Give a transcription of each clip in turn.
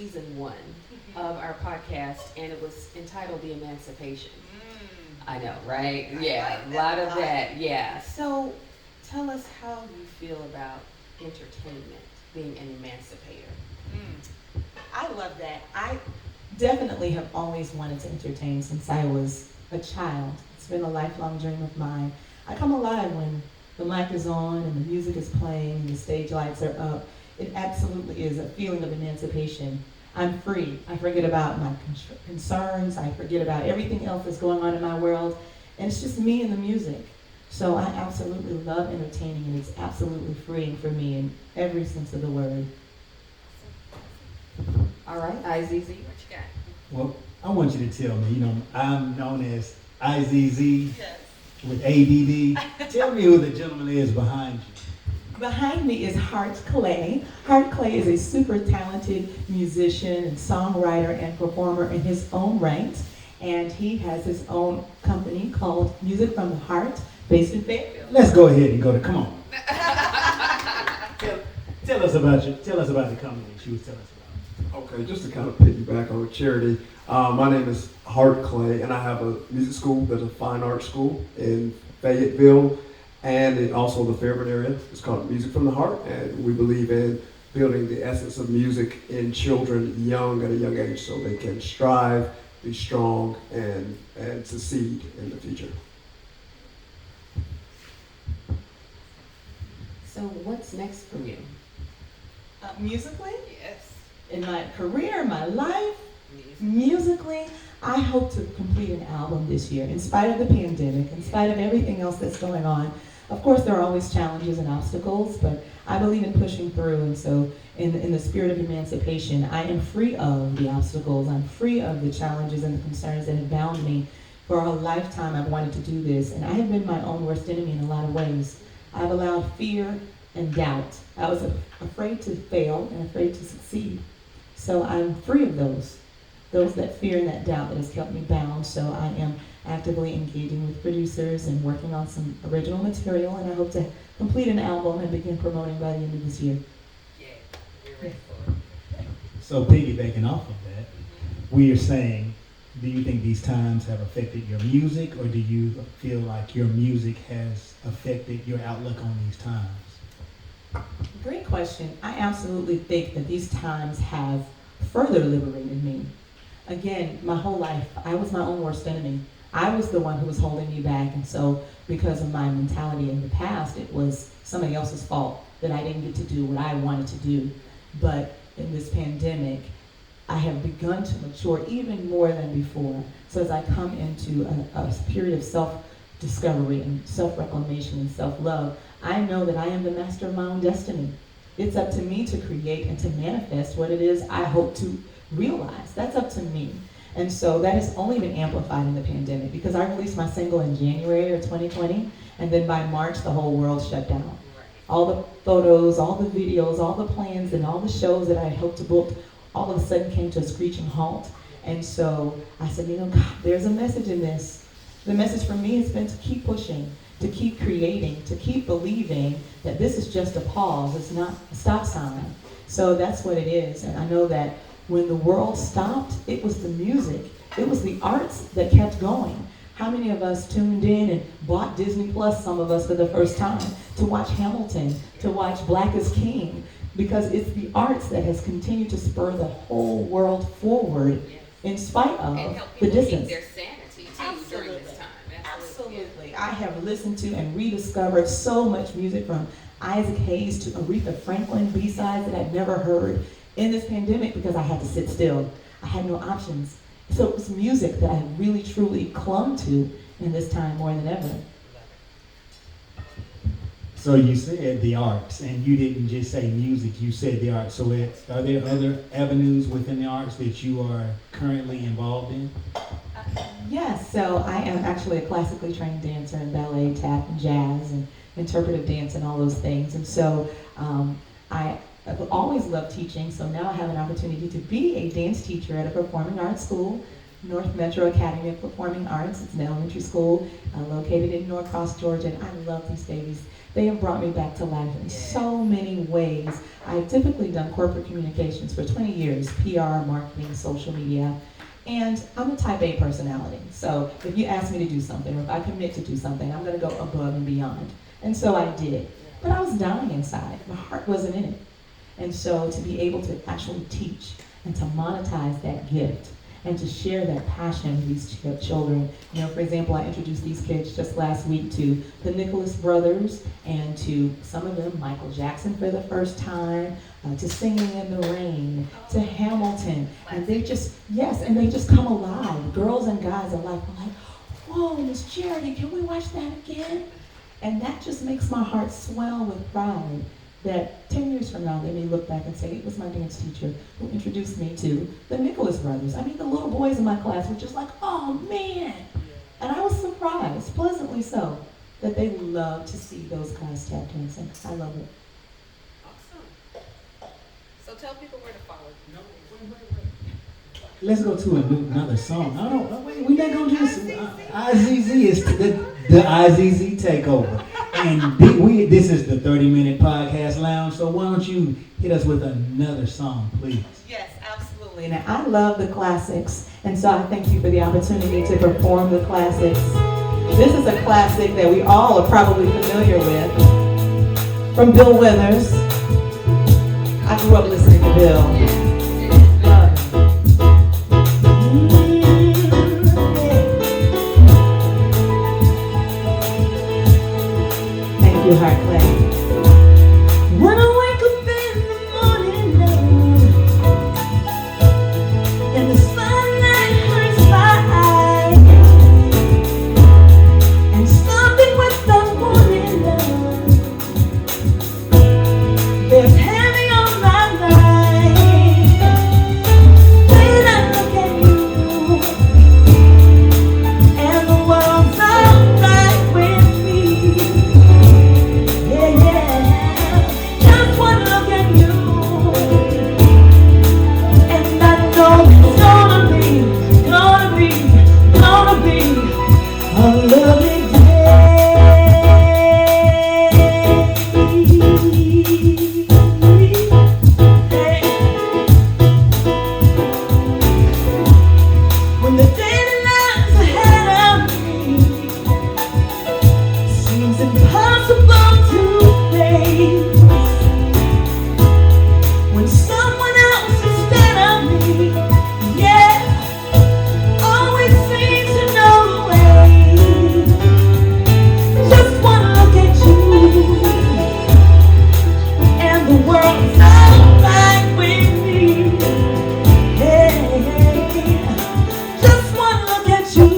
season one of our podcast, and it was entitled The Emancipation. I know, right? Yeah, a lot of that. Yeah. So tell us how you feel about entertainment. being an emancipator? I love that. I definitely have always wanted to entertain since I was a child. It's been a lifelong dream of mine. I come alive when the mic is on and the music is playing and the stage lights are up. It absolutely is a feeling of emancipation. I'm free. I forget about my concerns. I forget about everything else that's going on in my world. And it's just me and the music. So I absolutely love entertaining, and it's absolutely freeing for me in every sense of the word. All right, IZZ, what you got? Well, I want you to tell me, I'm known as IZZ Yes. with ADD. Tell me who the gentleman is behind you. Behind me is Hart Clay. Hart Clay is a super talented musician and songwriter and performer in his own right. And he has his own company called Music from the Heart, based in Fayetteville. Let's go ahead and come on. Tell us about the company that you was telling us about. Okay, just to kind of piggyback on Charity, my name is Hart Clay, and I have a music school that's a fine arts school in Fayetteville and also the Fairburn area. It's called Music from the Heart, and we believe in building the essence of music in children at a young age so they can strive, be strong, and succeed in the future. So what's next for you? Musically? Yes. In my career, my life, musically, I hope to complete an album this year, in spite of the pandemic, in spite of everything else that's going on. Of course, there are always challenges and obstacles, but I believe in pushing through, and so in the spirit of emancipation, I am free of the obstacles, I'm free of the challenges and the concerns that have bound me. For a lifetime, I've wanted to do this, and I have been my own worst enemy in a lot of ways. I've allowed fear and doubt. I was afraid to fail and afraid to succeed. So I'm free of those that fear and that doubt that has kept me bound. So I am actively engaging with producers and working on some original material, and I hope to complete an album and begin promoting by the end of this year. Yeah, we're ready for it. So piggybacking off of that, we are saying, do you think these times have affected your music, or do you feel like your music has affected your outlook on these times? Great question. I absolutely think that these times have further liberated me. Again, my whole life, I was my own worst enemy. I was the one who was holding me back, and so because of my mentality in the past, it was somebody else's fault that I didn't get to do what I wanted to do. But in this pandemic, I have begun to mature even more than before. So as I come into a period of self-discovery and self-reclamation and self-love, I know that I am the master of my own destiny. It's up to me to create and to manifest what it is I hope to realize. That's up to me. And so that has only been amplified in the pandemic, because I released my single in January of 2020, and then by March the whole world shut down. All the photos, all the videos, all the plans, and all the shows that I had hoped to book all of a sudden came to a screeching halt. And so I said, God, there's a message in this. The message for me has been to keep pushing, to keep creating, to keep believing that this is just a pause, it's not a stop sign. So that's what it is. And I know that when the world stopped, it was the music, it was the arts that kept going. How many of us tuned in and bought Disney Plus, some of us for the first time, to watch Hamilton, to watch Black is King? Because it's the arts that has continued to spur the whole world forward in spite of and help the people distance. keep their sanity too during this time. Absolutely. I have listened to and rediscovered so much music, from Isaac Hayes to Aretha Franklin B-sides that I'd never heard in this pandemic, because I had to sit still. I had no options. So it was music that I really truly clung to in this time more than ever. So you said the arts, and you didn't just say music, you said the arts. So are there other avenues within the arts that you are currently involved in? Yes, so I am actually a classically trained dancer in ballet, tap, and jazz, and interpretive dance, and all those things. And so I've always loved teaching, so now I have an opportunity to be a dance teacher at a performing arts school, North Metro Academy of Performing Arts. It's an elementary school located in Norcross, Georgia, and I love these babies. They have brought me back to life in so many ways. I've typically done corporate communications for 20 years, PR, marketing, social media, and I'm a type A personality. So if you ask me to do something, or if I commit to do something, I'm gonna go above and beyond. And so I did. But I was dying inside. My heart wasn't in it. And so to be able to actually teach and to monetize that gift and to share that passion with these children. You know, for example, I introduced these kids just last week to the Nicholas brothers and to some of them, Michael Jackson for the first time, to Singing in the Rain, to Hamilton. And they just, and they just come alive. Girls and guys alike are like, whoa, Miss Charity, can we watch that again? And that just makes my heart swell with pride that 10 years from now, they may look back and say, it was my dance teacher who introduced me to the Nicholas brothers. I mean, the little boys in my class were just like, oh man. And I was surprised, pleasantly so, that they love to see those guys tap dancing. I love it. Awesome. So tell people where to follow you. No, wait. Let's go to another song. I don't know. Wait, we're not going to do this. IZZ is the IZZ takeover. And this is the 30-minute podcast lounge, so why don't you hit us with another song, please? Yes, absolutely. And I love the classics, and so I thank you for the opportunity to perform the classics. This is a classic that we all are probably familiar with, from Bill Withers. I grew up listening to Bill. Heart Clay. When I wake up in the morning, love, and the sunlight hurts my eyes, and something with the morning, love, there's heavy on my mind. When I look at you, and the world's alright with me. Just one look at you, and I know it's gonna be a lovely day. When the day lies ahead of me seems impossible to face, when someone else instead of me, always seems to know the way. Just one look at you, and the world's alright with me. Just one look at you,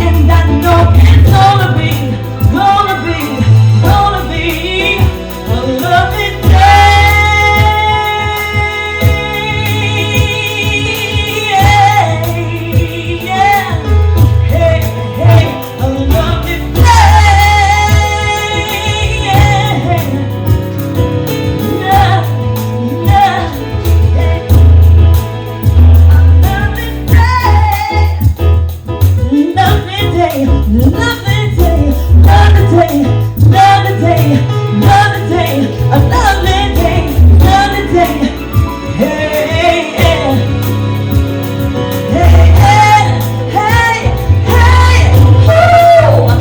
and I know it's gonna be a lovely day. A lovely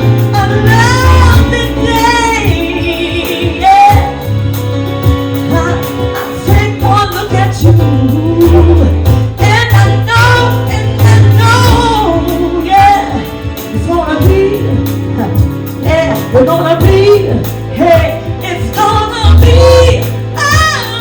we're gonna be, it's gonna be a lovely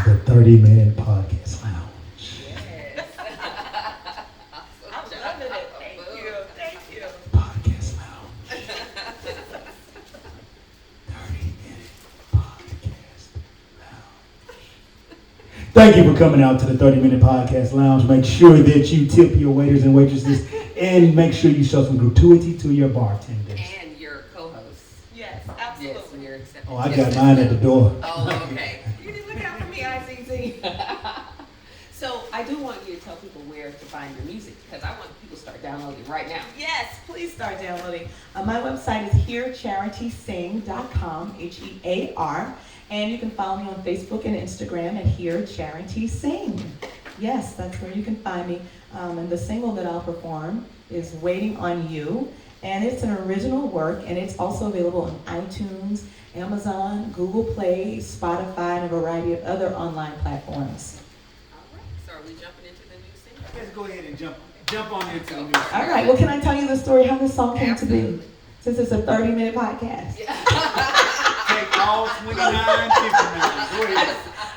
The 30-minute podcast lounge. I'm loving it. Thank you. Podcast lounge. 30-minute podcast lounge. Thank you for coming out to the 30-minute podcast lounge. Make sure that you tip your waiters and waitresses, and make sure you show some gratuity to your bartenders. And your co-host. Yes, we are accepting. Oh, I got mine at the door. Oh, okay. You didn't look out for me, ICC. So I do want you to tell people where to find your music because I want people to start downloading right now. Yes, please start downloading. My website is HearCharitySing.com, HEAR, and you can follow me on Facebook and Instagram at HearCharitySing. Yes, that's where you can find me. And the single that I'll perform is Waiting on You, and it's an original work, and it's also available on iTunes, Amazon, Google Play, Spotify, and a variety of other online platforms. So are we jumping into the new single? Let's go ahead and jump on into the new All right, well, can I tell you the story how this song came to be? Absolutely. Since it's a 30-minute podcast. Take all 29, 59. Go ahead.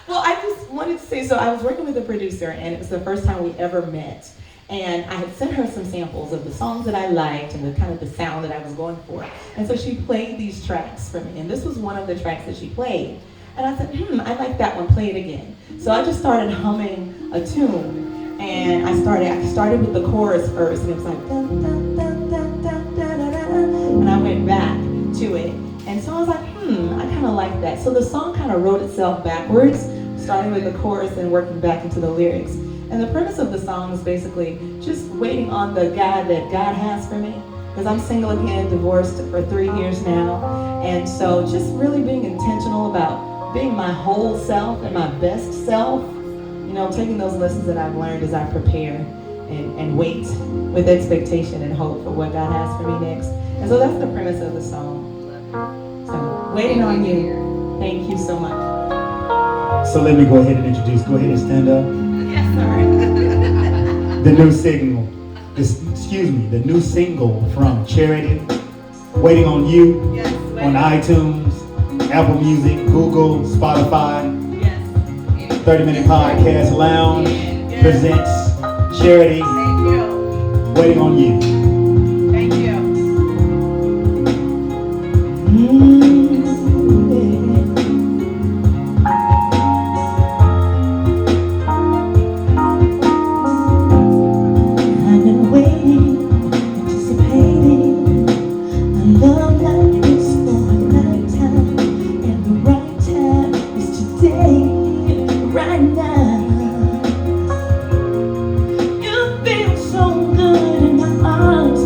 Well, I just wanted to say, so I was working with a producer, and it was the first time we ever met. And I had sent her some samples of the songs that I liked and the kind of the sound that I was going for. And so she played these tracks for me, and this was one of the tracks that she played. And I said, I like that one, play it again. So I just started humming a tune, and I started with the chorus first, and it was like, dun, dun, dun, dun, dun, dun, dun, dun, and I went back to it. And so I was like, I kind of like that. So the song kind of wrote itself backwards, starting with the chorus and working back into the lyrics. And the premise of the song is basically just waiting on the guy that God has for me. Because I'm single again, divorced for 3 years now. And so just really being intentional about being my whole self and my best self. You know, taking those lessons that I've learned as I prepare and wait with expectation and hope for what God has for me next. And so that's the premise of the song. So, waiting on you. Thank you so much. So let me go ahead and introduce. Go ahead and stand up. Yes, sir. The new single. The new single from Charity, Waiting on You, Yes, on iTunes, Apple Music, Google, Spotify. Yes. 30-Minute Podcast Lounge Yes. presents Charity, Thank you. Waiting on You. Thank you. I've been waiting, anticipating a love like this for a lifetime, and the right time is today, right now. You feel so good in my arms.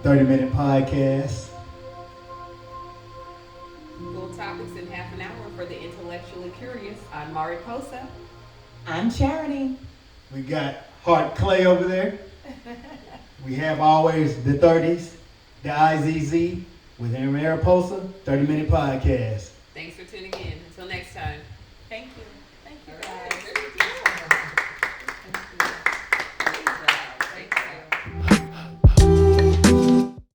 30-minute podcast. Full topics in half an hour for the intellectually curious. I'm Mariposa. I'm Charity. We got Heart Clay over there. We have always the 30s, the IZZ with Mariposa, 30-minute podcast. Thanks for tuning in. Until next time. Thank you.